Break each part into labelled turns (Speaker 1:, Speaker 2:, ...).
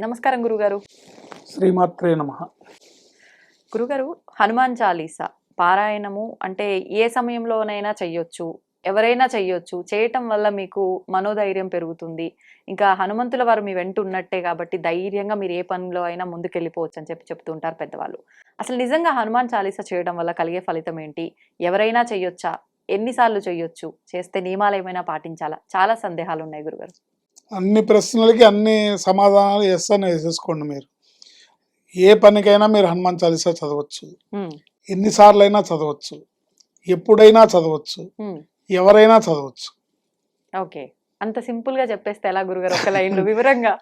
Speaker 1: నమస్కారం గురుగారు.
Speaker 2: శ్రీమాత్రే నమః.
Speaker 1: గురుగారు, హనుమాన్ చాలీసా పారాయణము అంటే ఏ సమయంలోనైనా చెయ్యొచ్చు, ఎవరైనా చెయ్యొచ్చు. చేయటం వల్ల మీకు మనోధైర్యం పెరుగుతుంది. ఇంకా హనుమంతుల వారు మీ వెంట ఉన్నట్టే కాబట్టి ధైర్యంగా మీరు ఏ పనిలో అయినా ముందుకెళ్ళిపోవచ్చు అని చెప్తూ ఉంటారు పెద్దవాళ్ళు. అసలు నిజంగా హనుమాన్ చాలీసా చేయడం వల్ల కలిగే ఫలితం ఏంటి? ఎవరైనా చెయ్యొచ్చా? ఎన్నిసార్లు చెయ్యొచ్చు? చేస్తే నియమాలు ఏమైనా పాటించాలా? చాలా సందేహాలు ఉన్నాయి గురుగారు.
Speaker 2: అన్ని ప్రశ్నలకి అన్ని సమాధానాలు ఎస్ అని వేసేసుకోండి. మీరు ఏ పనికైనా మీరు హనుమాన్ చాలీసా చదవచ్చు, ఎన్నిసార్లైనా చదవచ్చు, ఎప్పుడైనా చదవచ్చు, ఎవరైనా చదవచ్చు.
Speaker 1: ఓకే, అంత సింపుల్ గా చెప్పేస్తే ఎలా గురుగారు? ఒక లైన్లో వివరంగా.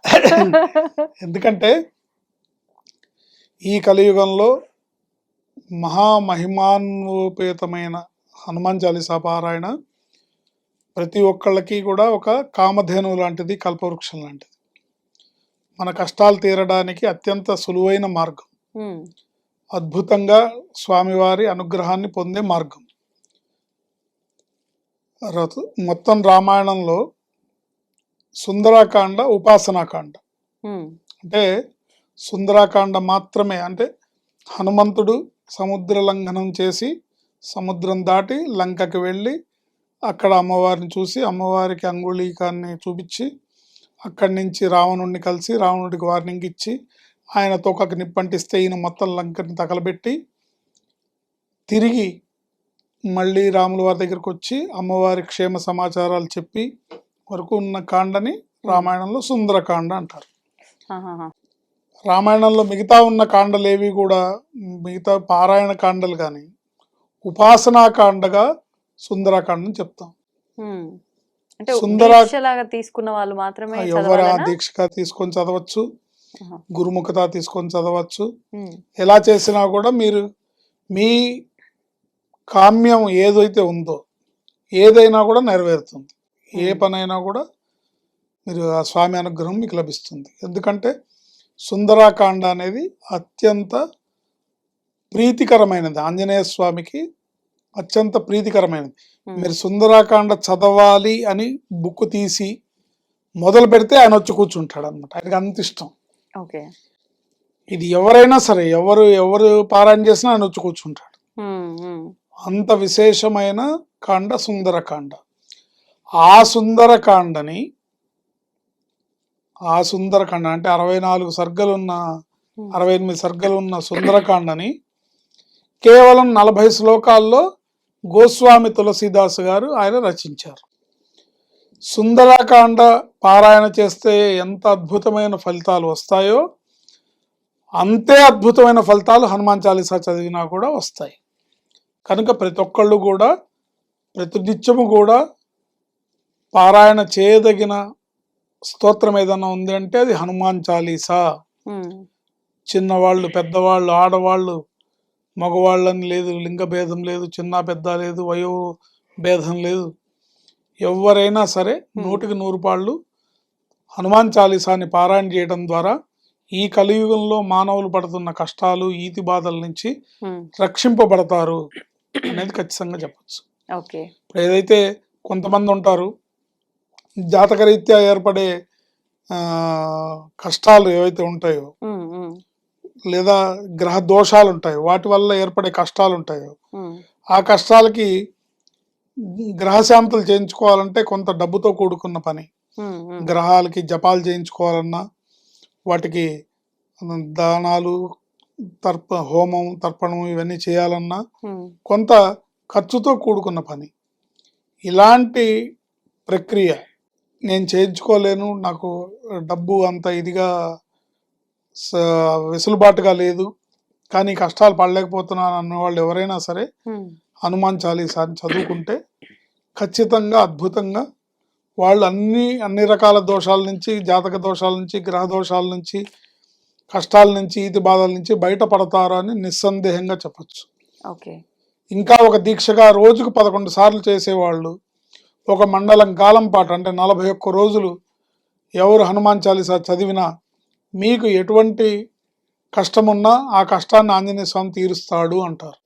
Speaker 2: ఎందుకంటే ఈ కలియుగంలో మహామహిమాన్వితమైన హనుమాన్ చాలీసా పారాయణ ప్రతి ఒక్కళ్ళకి కూడా ఒక కామధేను లాంటిది, కల్పవృక్షం లాంటిది. మన కష్టాలు తీరడానికి అత్యంత సులువైన మార్గం, అద్భుతంగా స్వామివారి అనుగ్రహాన్ని పొందే మార్గం. మొత్తం రామాయణంలో సుందరాకాండ ఉపాసనాకాండ. అంటే సుందరాకాండ మాత్రమే, అంటే హనుమంతుడు సముద్ర లంఘనం చేసి సముద్రం దాటి లంకకి వెళ్ళి అక్కడ అమ్మవారిని చూసి అమ్మవారికి అంగుళీకాన్ని చూపించి అక్కడి నుంచి రావణుడిని కలిసి రావణుడికి వార్నింగ్ ఇచ్చి ఆయన తోకకి నిప్పంటిస్తే ఈయన మొత్తం లంకని తగలబెట్టి తిరిగి మళ్ళీ రాముల వారి దగ్గరకు వచ్చి అమ్మవారి క్షేమ సమాచారాలు చెప్పి వరకు ఉన్న కాండని రామాయణంలో సుందరకాండ అంటారు. రామాయణంలో మిగతా ఉన్న కాండలేవి కూడా, మిగతా పారాయణ కాండలు కానీ ఉపాసనాకాండగా సుందరకాండని చెప్తాం.
Speaker 1: తీసుకున్న వాళ్ళు మాత్రమే
Speaker 2: ఎవరు ఆ దీక్షగా తీసుకొని చదవచ్చు, గురుముఖత తీసుకొని చదవచ్చు. ఎలా చేసినా కూడా మీరు మీ కామ్యం ఏదైతే ఉందో ఏదైనా కూడా నెరవేరుతుంది. ఏ పనైనా కూడా మీరు ఆ స్వామి అనుగ్రహం మీకు లభిస్తుంది. ఎందుకంటే సుందరాకాండ అనేది అత్యంత ప్రీతికరమైనది, ఆంజనేయ స్వామికి అత్యంత ప్రీతికరమైనది. మీరు సుందరాకాండ చదవాలి అని బుక్ తీసి మొదలు పెడితే ఆయన వచ్చి కూర్చుంటాడు అనమాట. ఆయనకి అంత ఇష్టం. ఇది ఎవరైనా సరే, ఎవరు పారాయణ చేసినా ఆయన వచ్చి కూర్చుంటాడు. అంత విశేషమైన కాండ సుందరకాండ. ఆ సుందరకాండ అంటే 64 సర్గలున్న 68 సర్గలున్న సుందరకాండని కేవలం 40 శ్లోకాల్లో గోస్వామి తులసీదాస్ గారు ఆయన రచించారు. సుందరకాండ పారాయణ చేస్తే ఎంత అద్భుతమైన ఫలితాలు వస్తాయో అంతే అద్భుతమైన ఫలితాలు హనుమాన్ చాలీసా చదివినా కూడా వస్తాయి. కనుక ప్రతి ఒక్కళ్ళు కూడా ప్రతినిత్యము కూడా పారాయణ చేయదగిన స్తోత్రం ఏదైనా ఉంది అంటే అది హనుమాన్ చాలీసా. చిన్నవాళ్ళు, పెద్దవాళ్ళు, ఆడవాళ్ళు, మగవాళ్ళని లేదు, లింగ భేదం లేదు, చిన్న పెద్ద లేదు, వయో భేదం లేదు. ఎవరైనా సరే 100కి 100 పాళ్ళు హనుమాన్ చాలీసాని పారాయణ చేయడం ద్వారా ఈ కలియుగంలో మానవులు పడుతున్న కష్టాలు, ఈతి బాధల నుంచి రక్షింపబడతారు అనేది ఖచ్చితంగా చెప్పచ్చు. ఇప్పుడు ఏదైతే కొంతమంది ఉంటారు జాతకరీత్యా ఏర్పడే కష్టాలు ఏవైతే ఉంటాయో, లేదా గ్రహ దోషాలు ఉంటాయో, వాటి వల్ల ఏర్పడే కష్టాలు ఉంటాయో, ఆ కష్టాలకి గ్రహశాంతులు చేయించుకోవాలంటే కొంత డబ్బుతో కూడుకున్న పని. గ్రహాలకి జపాలు చేయించుకోవాలన్నా, వాటికి దానాలు, హోమం, తర్పణం ఇవన్నీ చేయాలన్నా కొంత ఖర్చుతో కూడుకున్న పని. ఇలాంటి ప్రక్రియ నేను చేయించుకోలేను, నాకు డబ్బు అంత ఇదిగా వెసులుబాటుగా లేదు, కానీ కష్టాలు పడలేకపోతున్నాను అన్న వాళ్ళు ఎవరైనా సరే హనుమాన్ చాలీసాని చదువుకుంటే ఖచ్చితంగా అద్భుతంగా వాళ్ళు అన్ని రకాల దోషాల నుంచి, జాతక దోషాల నుంచి, గ్రహ దోషాల నుంచి, కష్టాల నుంచి, ఈతి బాధల నుంచి బయటపడతారు అని నిస్సందేహంగా చెప్పచ్చు. ఇంకా ఒక దీక్షగా రోజుకు 11 సార్లు చేసేవాళ్ళు ఒక మండలం కాలం పాటు, అంటే 41 రోజులు ఎవరు హనుమాన్ చాలీసా చదివినా మీకు ఎటువంటి కష్టమున్నా ఆ కష్టాన్ని ఆంజనేయ స్వామి తీరుస్తాడు అంటారు.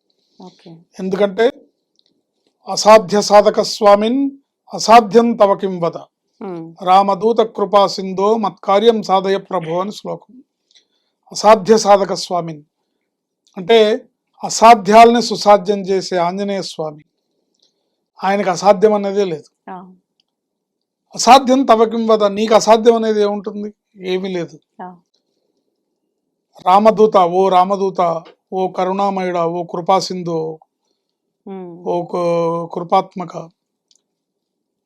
Speaker 2: ఎందుకంటే అసాధ్య సాధక స్వామిన్ అసాధ్యం తవ కిం వద, రామదూత కృపా సింధో మత్కార్యం సాధయ ప్రభు అని శ్లోకం. అసాధ్య సాధక స్వామిని అంటే అసాధ్యాలని సుసాధ్యం చేసే ఆంజనేయ స్వామి. ఆయనకు అసాధ్యం అనేదే లేదు. అసాధ్యం తవకిం వద, నీకు అసాధ్యం అనేది ఏముంటుంది? ఏమీ లేదు. రామదూత, ఓ రామదూత, ఓ కరుణామయుడ, ఓ కృపాసింధు, ఓ కృపాత్మక,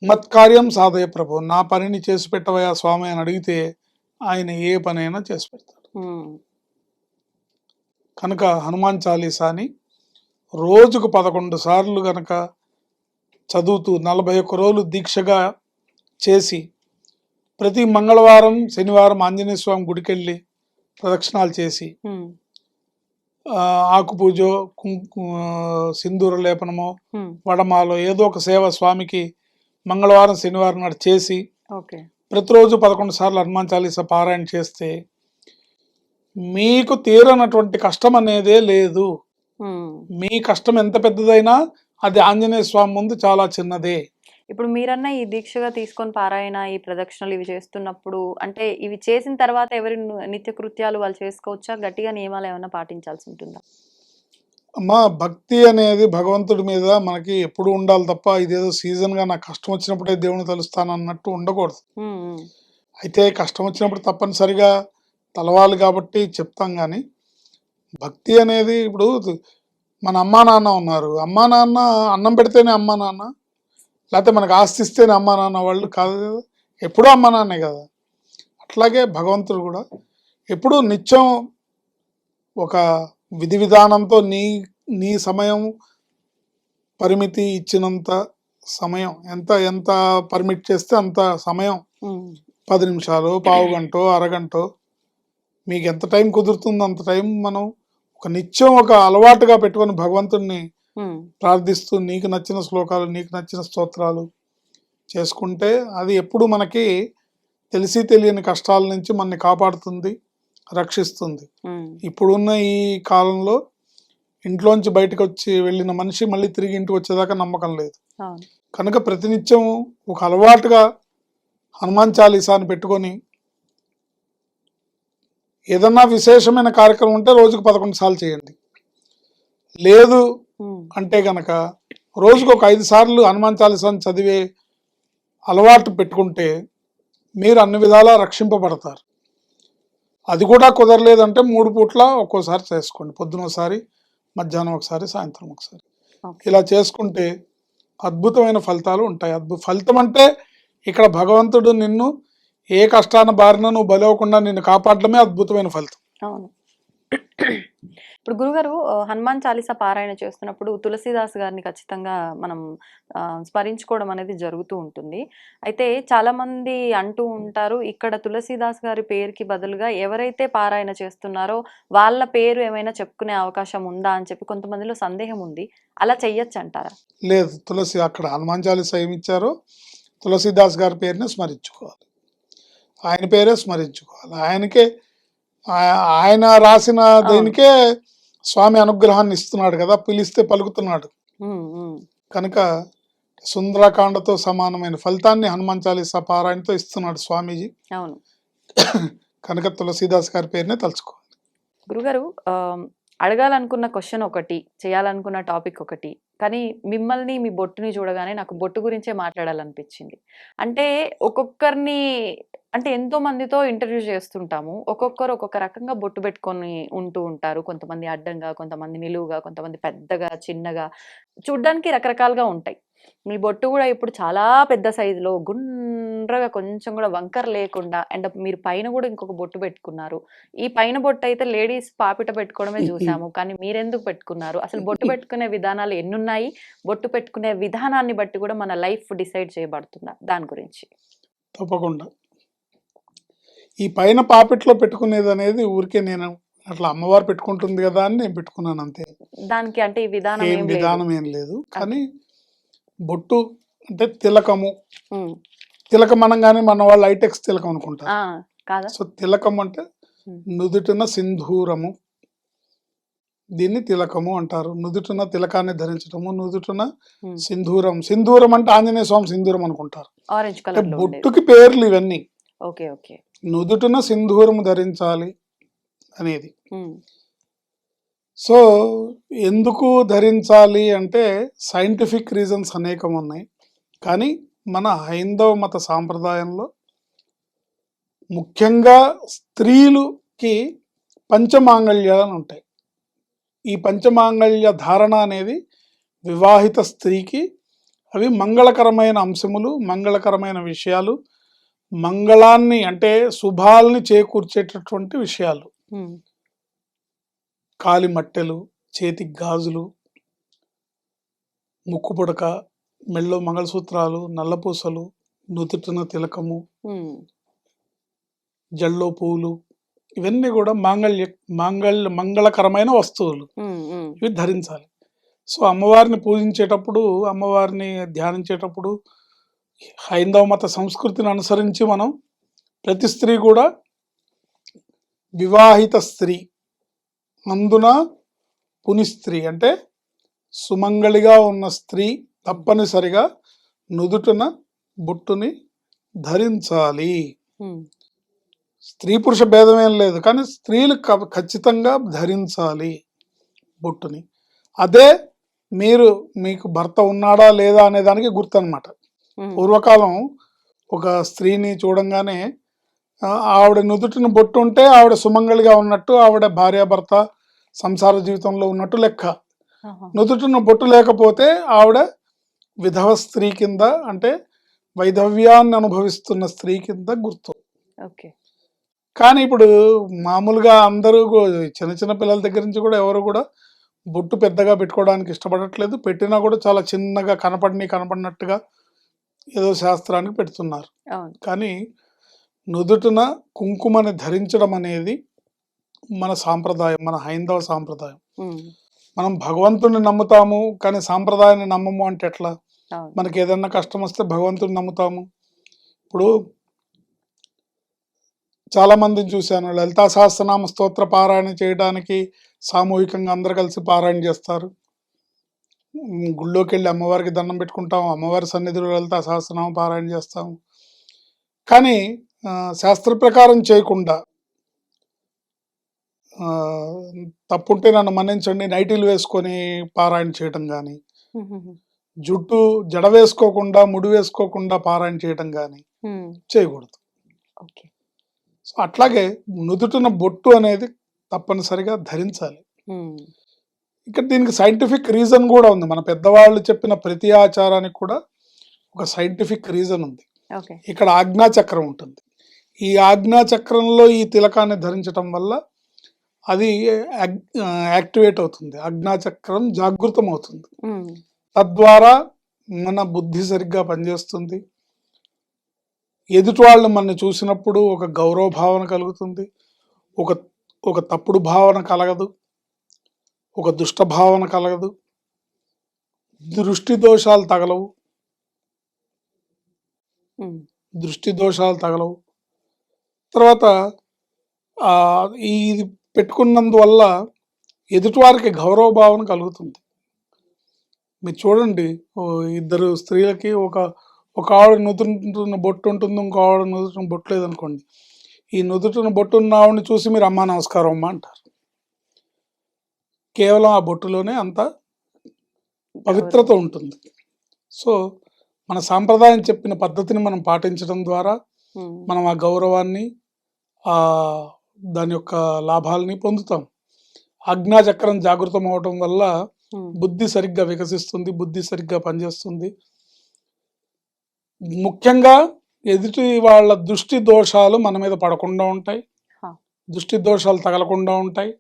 Speaker 2: మత్కార్యం సాధయ ప్రభు, నా పనిని చేసి పెట్టవయా స్వామి అని అడిగితే ఆయన ఏ పనైనా చేసి పెడతాడు. కనుక హనుమాన్ చాలీసాని రోజుకు 11 సార్లు కనుక చదువుతూ 41 రోజులు దీక్షగా చేసి ప్రతి మంగళవారం శనివారం ఆంజనేయ స్వామి గుడికెళ్ళి ప్రదక్షిణాలు చేసి ఆకు పూజ, సింధూర లేపనమో వడమాలో ఏదో ఒక సేవ స్వామికి మంగళవారం శనివారం నాడు చేసి ప్రతిరోజు 11 సార్లు హనుమాన్ చాలీసా పారాయణ చేస్తే మీకు తీరనటువంటి కష్టం అనేదే లేదు. మీ కష్టం ఎంత పెద్దదైనా అది ఆంజనేయ స్వామి ముందు చాలా చిన్నదే.
Speaker 1: ఇప్పుడు మీరన్నా ఈ దీక్షగా తీసుకొని పారాయణ, ఈ ప్రదక్షిణలు ఇవి చేస్తున్నప్పుడు అంటే ఇవి చేసిన తర్వాత ఎవరి నిత్య కృత్యాలు వాళ్ళు చేసుకోవచ్చా? గట్టిగా నియమాలు ఏమైనా పాటించాల్సి ఉంటుందా?
Speaker 2: అమ్మా, భక్తి అనేది భగవంతుడి మీద మనకి ఎప్పుడు ఉండాలి తప్ప ఇదేదో సీజన్ గా నాకు కష్టం వచ్చినప్పుడే దేవుని తలుస్తాను అన్నట్టు ఉండకూడదు. అయితే కష్టం వచ్చినప్పుడు తప్పనిసరిగా తలవాలి కాబట్టి చెప్తాం. కానీ భక్తి అనేది ఇప్పుడు మన అమ్మా నాన్న ఉన్నారు, అమ్మా నాన్న అన్నం పెడితేనే అమ్మా నాన్న, లేకపోతే మనకు ఆస్తిస్తేనే అమ్మా నాన్న వాళ్ళు కాదు కదా, ఎప్పుడూ అమ్మా నాన్నే కదా. అట్లాగే భగవంతుడు కూడా ఎప్పుడూ నిత్యం ఒక విధి విధానంతో నీ సమయం పరిమితి ఇచ్చినంత సమయం ఎంత ఎంత పర్మిట్ చేస్తే అంత సమయం, 10 నిమిషాలు, పావు గంట, అరగంట, మీకు ఎంత టైం కుదురుతుందో అంత టైం మనం ఒక నిత్యం ఒక అలవాటుగా పెట్టుకొని భగవంతుడిని ప్రార్థిస్తూ నీకు నచ్చిన శ్లోకాలు, నీకు నచ్చిన స్తోత్రాలు చేసుకుంటే అది ఎప్పుడు మనకి తెలిసి తెలియని కష్టాల నుంచి మనని కాపాడుతుంది, రక్షిస్తుంది. ఇప్పుడున్న ఈ కాలంలో ఇంట్లోంచి బయటకు వచ్చి వెళ్ళిన మనిషి మళ్ళీ తిరిగి ఇంటికి వచ్చేదాకా నమ్మకం లేదు. కనుక ప్రతినిత్యం ఒక అలవాటుగా హనుమాన్ చాలీసాని పెట్టుకొని ఏదన్నా విశేషమైన కార్యక్రమం ఉంటే రోజుకు 11 సార్లు చేయండి. లేదు అంటే గనక రోజుకు ఒక 5 సార్లు హనుమాన్ చాలీసాని చదివే అలవాటు పెట్టుకుంటే మీరు అన్ని విధాలా రక్షింపబడతారు. అది కూడా కుదరలేదంటే 3 పూట్ల ఒక్కోసారి చేసుకోండి. పొద్దున ఒకసారి, మధ్యాహ్నం ఒకసారి, సాయంత్రం ఒకసారి. ఇలా చేసుకుంటే అద్భుతమైన ఫలితాలు ఉంటాయి. ఫలితం అంటే ఇక్కడ భగవంతుడు నిన్ను ఏ కష్టాన బారిన నువ్వు బలవకుండా నిన్ను కాపాడడమే అద్భుతమైన ఫలితం.
Speaker 1: అవును. ఇప్పుడు గురుగారు హనుమాన్ చాలీసా పారాయణ చేస్తున్నప్పుడు తులసీదాస్ గారిని ఖచ్చితంగా మనం స్మరించుకోవడం అనేది జరుగుతూ ఉంటుంది. అయితే చాలా మంది అంటూ ఉంటారు, ఇక్కడ తులసీదాస్ గారి పేరుకి బదులుగా ఎవరైతే పారాయణ చేస్తున్నారో వాళ్ళ పేరు ఏమైనా చెప్పుకునే అవకాశం ఉందా అని చెప్పి కొంతమందిలో సందేహం ఉంది. అలా చెయ్యొచ్చు అంటారా?
Speaker 2: లేదు, తులసి అక్కడ హనుమాన్ చాలీసా ఏమిచ్చారో తులసీదాస్ గారి పేరుని స్మరించుకోవాలి, ఆయన పేరే స్మరించుకోవాలి. ఆయన రాసిన దేనికే స్వామి అనుగ్రహాన్ని ఇస్తున్నాడు కదా, పిలిస్తే పలుకుతున్నాడు. కనుక సుందరకాండతో సమానమైన ఫలితాన్ని హనుమాన్ చాలీసా పారాయణతో ఇస్తున్నాడు స్వామీజీ. కనుక తులసీదాస్ గారి పేరునే తలుచుకోవాలి.
Speaker 1: గురుగారు, అడగాలనుకున్న క్వశ్చన్ ఒకటి, చేయాలనుకున్న టాపిక్ ఒకటి, కానీ మిమ్మల్ని మీ బొట్టుని చూడగానే నాకు బొట్టు గురించే మాట్లాడాలనిపించింది. అంటే ఒక్కొక్కరిని అంటే ఎంతో మందితో ఇంటర్వ్యూ చేస్తుంటాము, ఒక్కొక్కరు ఒక్కొక్క రకంగా బొట్టు పెట్టుకొని ఉంటూ ఉంటారు. కొంతమంది అడ్డంగా, కొంతమంది నిలువుగా, కొంతమంది పెద్దగా, చిన్నగా, చూడ్డానికి రకరకాలుగా ఉంటాయి. మీ బొట్టు కూడా ఇప్పుడు చాలా పెద్ద సైజులో గుండ్రగా, కొంచెం కూడా వంకర లేకుండా, అండ్ మీరు పైన కూడా ఇంకొక బొట్టు పెట్టుకున్నారు. ఈ పైన బొట్టు అయితే లేడీస్ పాపిట పెట్టుకోవడమే చూసాము, కానీ మీరెందుకు పెట్టుకున్నారు? అసలు బొట్టు పెట్టుకునే విధానాలు ఎన్నున్నాయి? బొట్టు పెట్టుకునే విధానాన్ని బట్టి కూడా మన లైఫ్ డిసైడ్ చేయబడుతుందా? దాని గురించి.
Speaker 2: తప్పకుండా. ఈ పైన పాపిట్లో పెట్టుకునేది అనేది ఊరికే నేను అట్లా అమ్మవారు పెట్టుకుంటుంది కదా అని నేను పెట్టుకున్నాను అంతే.
Speaker 1: దానికి అంటే ఈ విధానం
Speaker 2: ఏం లేదు. కానీ బొట్టు అంటే తిలకము, తిలకం అనగానే మన వాళ్ళు ఐటెక్స్ తిలకం అనుకుంటారు. సో తిలకం అంటే నుదుటిన సింధూరము, దీన్ని తిలకము అంటారు. నుదుటిన తిలకాన్ని ధరించడము, నుదుటిన
Speaker 1: ఉమ్.
Speaker 2: సింధూరం. సింధూరం అంటే ఆంజనేయ స్వామి సింధూరం అనుకుంటారు.
Speaker 1: ఆరెంజ్
Speaker 2: అంటే
Speaker 1: కలర్ లో ఉండేది.
Speaker 2: బొట్టుకి పేర్లు ఇవన్నీ.
Speaker 1: Okay okay.
Speaker 2: నుదుటిన సింధూరము ధరించాలి అనేది.
Speaker 1: ఉమ్.
Speaker 2: సో ఎందుకు ధరించాలి అంటే సైంటిఫిక్ రీజన్స్ అనేకం ఉన్నాయి. కానీ మన హైందవ మత సాంప్రదాయంలో ముఖ్యంగా స్త్రీలుకి పంచమాంగళ్యాలు ఉంటాయి. ఈ పంచమాంగళ్య ధారణ అనేది వివాహిత స్త్రీకి అవి మంగళకరమైన అంశములు, మంగళకరమైన విషయాలు, మంగళాన్ని అంటే శుభాల్ని చేకూర్చేటటువంటి విషయాలు.
Speaker 1: ఉమ్.
Speaker 2: కాలి మట్టెలు, చేతికి గాజులు, ముక్కు పుడక, మెళ్ళో మంగళసూత్రాలు, నల్లపూసలు, నుదుటిన తిలకము,
Speaker 1: ఉమ్.
Speaker 2: జల్లో పూలు, ఇవన్నీ కూడా మంగళకరమైన వస్తువులు.
Speaker 1: ఉమ్. ఉమ్.
Speaker 2: ఇవి ధరించాలి. సో అమ్మవారిని పూజించేటప్పుడు, అమ్మవారిని ధ్యానించేటప్పుడు హైందవ మత సంస్కృతిని అనుసరించి మనం ప్రతి స్త్రీ కూడా వివాహిత స్త్రీ అందున పునిస్త్రీ అంటే సుమంగళిగా ఉన్న స్త్రీ తప్పనిసరిగా నుదుటిన బొట్టుని ధరించాలి.
Speaker 1: ఉమ్.
Speaker 2: స్త్రీ పురుష భేదం ఏం లేదు, కానీ స్త్రీలు ఖచ్చితంగా ధరించాలి బొట్టుని. అదే మీకు భర్త ఉన్నాడా లేదా అనే దానికి గుర్తు అనమాట.
Speaker 1: ఉమ్.
Speaker 2: పూర్వకాలం ఒక స్త్రీని చూడంగానే ఆవిడ నుదుటిన బొట్టు ఉంటే ఆవిడ సుమంగళిగా ఉన్నట్టు, ఆవిడ భార్యాభర్త సంసార జీవితంలో ఉన్నట్టు లెక్క.
Speaker 1: ఆహా.
Speaker 2: నుదుటిన బొట్టు లేకపోతే ఆవిడ విధవ స్త్రీ కింద, అంటే వైధవ్యాన్ని అనుభవిస్తున్న స్త్రీ కింద గుర్తు.
Speaker 1: ఓకే.
Speaker 2: కానీ ఇప్పుడు మామూలుగా అందరూ చిన్న చిన్న పిల్లల దగ్గర నుంచి కూడా ఎవరు కూడా బొట్టు పెద్దగా పెట్టుకోవడానికి ఇష్టపడట్లేదు. పెట్టినా కూడా చాలా చిన్నగా కనపడినట్టుగా ఏదో శాస్త్రానికి పెడుతున్నారు.
Speaker 1: అవును.
Speaker 2: కానీ నుదుటిన కుంకుమని ధరించడం అనేది మన సాంప్రదాయం, మన హైందవ సాంప్రదాయం.
Speaker 1: ఉమ్.
Speaker 2: మనం భగవంతుని నమ్ముతాము కానీ సాంప్రదాయాన్ని నమ్మము అంటే ఎట్లా?
Speaker 1: అవును.
Speaker 2: మనకి ఏదన్నా కష్టం వస్తే భగవంతుని నమ్ముతాము. ఇప్పుడు చాలా మందిని చూశాను, లలితా సహస్రనామ స్తోత్ర పారాయణ చేయడానికి సామూహికంగా అందరు కలిసి పారాయణ చేస్తారు. గుళ్ళోకి వెళ్ళి అమ్మవారికి దండం పెట్టుకుంటాము, అమ్మవారి సన్నిధిలో లలితా సహస్రనామ పారాయణ చేస్తాము. కానీ శాస్త్ర ప్రకారం చేయకుండా, తప్పుంటే నన్ను మన్నించండి, నైటీలు వేసుకొని పారాయణ చేయటం కానీ,
Speaker 1: ఉమ్.
Speaker 2: జుట్టు జడ వేసుకోకుండా, ముడి వేసుకోకుండా పారాయణ చేయటం కానీ
Speaker 1: ఉమ్.
Speaker 2: చేయకూడదు.
Speaker 1: ఓకే.
Speaker 2: సో అట్లాగే నుదుటిన బొట్టు అనేది తప్పనిసరిగా ధరించాలి.
Speaker 1: ఉమ్.
Speaker 2: ఇక్కడ దీనికి సైంటిఫిక్ రీజన్ కూడా ఉంది. మన పెద్దవాళ్ళు చెప్పిన ప్రతి ఆచారానికి కూడా ఒక సైంటిఫిక్ రీజన్ ఉంది.
Speaker 1: ఓకే.
Speaker 2: ఇక్కడ ఆజ్ఞాచక్రం ఉంటుంది. ఈ ఆజ్ఞాచక్రంలో ఈ తిలకాన్ని ధరించటం వల్ల అది యాక్టివేట్ అవుతుంది, ఆజ్ఞాచక్రం జాగృతం అవుతుంది.
Speaker 1: ఉమ్.
Speaker 2: తద్వారా మన బుద్ధి సరిగ్గా పనిచేస్తుంది. ఎదుటి వాళ్ళు మనల్ని చూసినప్పుడు ఒక గౌరవ భావన కలుగుతుంది, ఒక తప్పుడు భావన కలగదు, ఒక దుష్ట భావన కలగదు, దృష్టి దోషాలు తగలవు.
Speaker 1: ఉమ్.
Speaker 2: దృష్టి దోషాలు తగలవు. తర్వాత ఇది పెట్టుకున్నందువల్ల ఎదుటివారికి గౌరవ భావన కలుగుతుంది. మీరు చూడండి, ఇద్దరు స్త్రీలకి ఒక ఆవిడ నుదుటిన బొట్టు ఉంటుంది, ఇంకో ఆవిడ నుదుటిన బొట్టు లేదనుకోండి. ఈ నుదుటిన బొట్టు ఉన్న ఆవిడని చూసి మీరు అమ్మా నమస్కారం అమ్మా అంటారు. కేవలం ఆ బొట్టులోనే అంత పవిత్రత ఉంటుంది. సో మన సాంప్రదాయం చెప్పిన పద్ధతిని మనం పాటించడం ద్వారా మనం ఆ గౌరవాన్ని, దాని యొక్క లాభాలని పొందుతాం. ఆజ్ఞాచక్రం జాగృతం అవడం వల్ల బుద్ధి సరిగ్గా వికసిస్తుంది, బుద్ధి సరిగ్గా పనిచేస్తుంది. ముఖ్యంగా ఎదుటి వాళ్ళ దృష్టి దోషాలు మన మీద పడకుండా ఉంటాయి, దృష్టి దోషాలు తగలకుండా ఉంటాయి.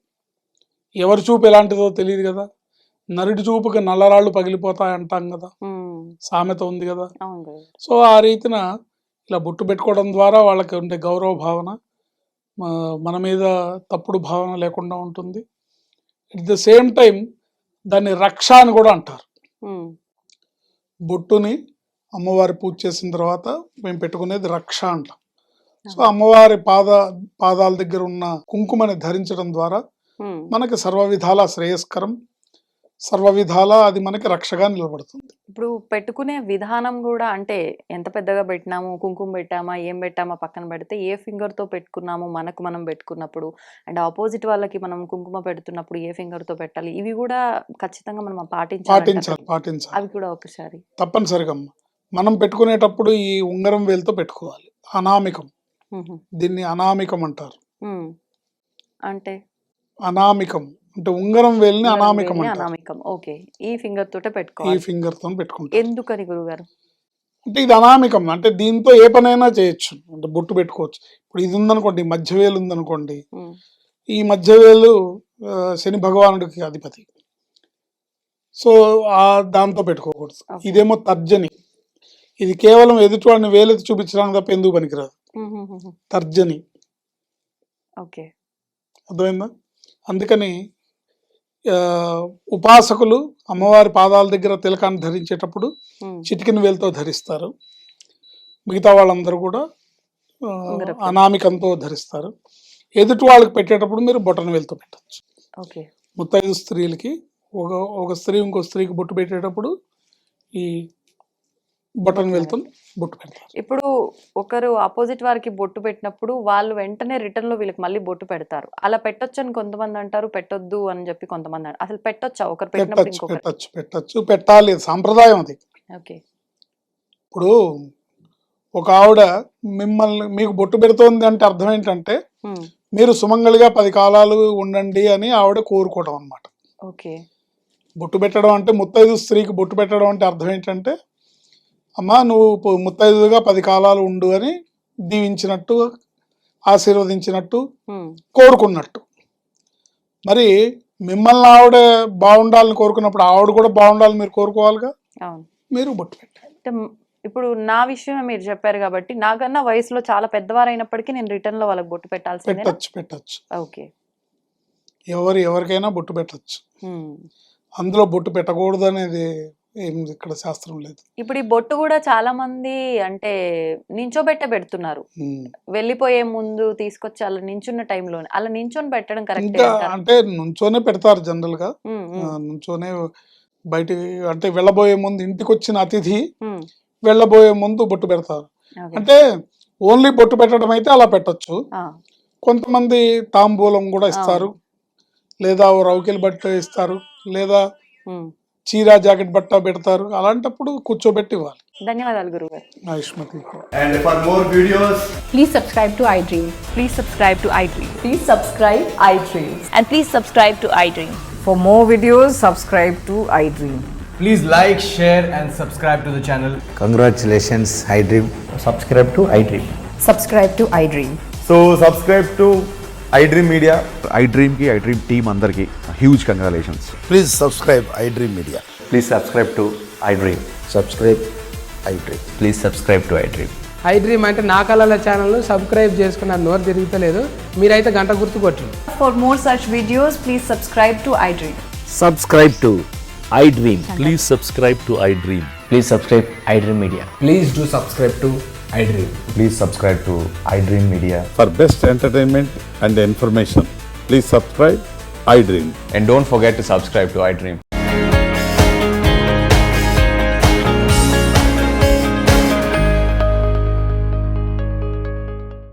Speaker 2: ఎవరి చూపు ఎలాంటిదో తెలియదు కదా, నరుడి చూపుకి నల్లరాళ్ళు పగిలిపోతాయి అంటాం కదా, సామెత ఉంది కదా. సో ఆ రీతిన ఇలా బొట్టు పెట్టుకోవడం ద్వారా వాళ్ళకి ఉండే గౌరవ భావన, మన మీద తప్పుడు భావన లేకుండా ఉంటుంది. అట్ ద సేమ్ టైం దాన్ని రక్ష అని కూడా అంటారు. బొట్టుని అమ్మవారి పూజ చేసిన తర్వాత మేము పెట్టుకునేది రక్ష అంటాం. సో అమ్మవారి పాదాల దగ్గర ఉన్న కుంకుమని ధరించడం ద్వారా మనకి సర్వ విధాల శ్రేయస్కరం, సర్వ విధాల అది మనకి రక్షగా నిలబడుతుంది.
Speaker 1: ఇప్పుడు పెట్టుకునే విధానం కూడా అంటే ఎంత పెద్దగా పెట్టినాము, కుంకుమ పెట్టామా, ఏం పెట్టామా పక్కన పెడితే ఏ ఫింగర్తో పెట్టుకున్నాము మనకు మనం పెట్టుకున్నప్పుడు, అండ్ ఆపోజిట్ వాళ్ళకి మనం కుంకుమ పెడుతున్నప్పుడు ఏ ఫింగర్తో పెట్టాలి, ఇవి కూడా ఖచ్చితంగా మనం పాటించాలి. అవి కూడా ఒకసారి
Speaker 2: తప్పనిసరిగా మనం పెట్టుకునేటప్పుడు ఈ ఉంగరం వేలుతో పెట్టుకోవాలి. అనామికం, దీన్ని అనామికం అంటారు.
Speaker 1: అంటే
Speaker 2: అనామికం అంటే ఉంగరం వేలుని అనామికం అంటారు.
Speaker 1: అనామికం, ఓకే. ఈ ఫింగర్ తోటే పెట్టుకోవాలి.
Speaker 2: ఈ ఫింగర్ తో పెట్టుకుంటారు.
Speaker 1: ఎందుకని గురుగారు?
Speaker 2: అంటే ఇది అనామికం, అంటే దీంతో ఏ పనైనా చేయొచ్చు, అంటే బొట్టు పెట్టుకోవచ్చు. ఇప్పుడు ఇది ఉందనుకోండి, మధ్యవేలు ఉందనుకోండి, ఈ మధ్యవేలు శని భగవానుడికి అధిపతి, సో దాంతో పెట్టుకోకూడదు. ఇదేమో తర్జని, ఇది కేవలం ఎదుటివాడిని వేలెత్తి చూపించడానికి తప్ప ఎందుకు పనికిరాదు. తర్జని,
Speaker 1: ఓకే,
Speaker 2: అర్థమైందా? అందుకని ఉపాసకులు అమ్మవారి పాదాల దగ్గర తిలకాన్ని ధరించేటప్పుడు చిటికిన వేలుతో ధరిస్తారు. మిగతా వాళ్ళందరూ కూడా అనామికంతో ధరిస్తారు. ఎదుటి వాళ్ళకి పెట్టేటప్పుడు మీరు బొటన వేలుతో పెట్టచ్చు.
Speaker 1: ఓకే.
Speaker 2: ముత్తైదు స్త్రీలకి ఒక స్త్రీ ఇంకో స్త్రీకి బొట్టు పెట్టేటప్పుడు ఈ బొటన వేలుతో బొట్టు పెడతారు.
Speaker 1: ఇప్పుడు ఒకరు ఆపోజిట్ వారికి బొట్టు పెట్టినప్పుడు వాళ్ళు వెంటనే రిటర్న్ లో వీళ్ళకి మళ్ళీ బొట్టు పెడతారు. అలా పెట్టొచ్చు అని కొంతమంది అంటారు, పెట్టొద్దు అని చెప్పి కొంతమంది అంటారు. అసలు పెట్టొచ్చా? ఒకరు
Speaker 2: పెట్టచ్చు, పెట్టాలి, సాంప్రదాయం అది.
Speaker 1: ఓకే.
Speaker 2: ఇప్పుడు ఒక ఆవిడ మీకు బొట్టు పెడుతోంది అంటే అర్థం ఏంటంటే మీరు సుమంగళిగా 10 కాలాలు ఉండండి అని ఆవిడ కోరుకోవడం అన్నమాట.
Speaker 1: ఓకే.
Speaker 2: బొట్టు పెట్టడం అంటే, ముత్తైదు స్త్రీకి బొట్టు పెట్టడం అంటే అర్థం ఏంటంటే, అమ్మా నువ్వు ముత్తైదుగా 10 కాలాలు ఉండు అని దీవించినట్టు, ఆశీర్వదించినట్టు, కోరుకున్నట్టు. మరి మిమ్మల్ని ఆవిడ బాగుండాలని కోరుకున్నప్పుడు ఆవిడ కూడా బాగుండాలని మీరు కోరుకోవాలిగా, మీరు బొట్టు పెట్టాలి.
Speaker 1: ఇప్పుడు నా విషయమే మీరు చెప్పారు కాబట్టి, నాకన్నా వయసులో చాలా పెద్దవారు అయినప్పటికీ నేను రిటర్న్ లో వాళ్ళకి బొట్టు పెట్టాల్సి
Speaker 2: పెట్టచ్చు.
Speaker 1: ఓకే.
Speaker 2: ఎవరికైనా బొట్టు పెట్టచ్చు. అందులో బొట్టు పెట్టకూడదు అనేది ఏం ఇక్కడ శాస్త్రం లేదు.
Speaker 1: ఇప్పుడు ఈ బొట్టు కూడా చాలా మంది అంటే నించోబెట్టే పెడుతున్నారు. వెళ్ళిపోయే ముందు తీసుకొచ్చి అలా నించున్న టైంలోనే అలా నించొని పెట్టడం కరెక్ట్
Speaker 2: అంటే నుంచోనే పెడతారు జనరల్ గా. నుంచోనే బయట అంటే వెళ్ళబోయే ముందు, ఇంటికి వచ్చిన అతిథి వెళ్ళబోయే ముందు బొట్టు పెడతారు. అంటే ఓన్లీ బొట్టు పెట్టడం అయితే అలా పెట్టచ్చు. కొంతమంది తాంబూలం కూడా ఇస్తారు, లేదా రౌకెల్ బట్ట ఇస్తారు, లేదా చీర జాకెట్ బట్ట పెడతారు. అలాంటప్పుడు కూర్చోబెట్టి ఇవ్వాలి.
Speaker 1: ధన్యవాదాలు గురుగారు.
Speaker 2: ఆయుష్మతి.
Speaker 3: And for more videos,
Speaker 4: please subscribe to iDream.
Speaker 5: Please subscribe to iDream.
Speaker 4: Please subscribe iDream.
Speaker 5: And please subscribe to iDream.
Speaker 4: For more videos, subscribe to iDream.
Speaker 3: please like, share and subscribe to the channel.
Speaker 6: Congratulations, iDream.
Speaker 7: Subscribe to iDream.
Speaker 4: Subscribe to iDream.
Speaker 7: So subscribe to iDream Media.
Speaker 8: iDream team andarki huge congratulations.
Speaker 6: Please subscribe iDream Media.
Speaker 7: Please subscribe to iDream.
Speaker 6: Subscribe iDream.
Speaker 7: Please subscribe to iDream.
Speaker 9: iDream అంటే నా కళల ఛానల్ను subscribe చేసుకున్న నోరు తిరుగుతలేదు, మీరైతే గంట గుర్తు కొట్టండి.
Speaker 5: For more such videos, please subscribe to iDream.
Speaker 6: Subscribe to iDream.
Speaker 10: Please subscribe to iDream.
Speaker 7: Please subscribe iDream Media.
Speaker 3: Please do subscribe to iDream.
Speaker 7: Please subscribe to iDream Media.
Speaker 10: For best entertainment and information, please subscribe iDream.
Speaker 7: And don't forget to subscribe to iDream.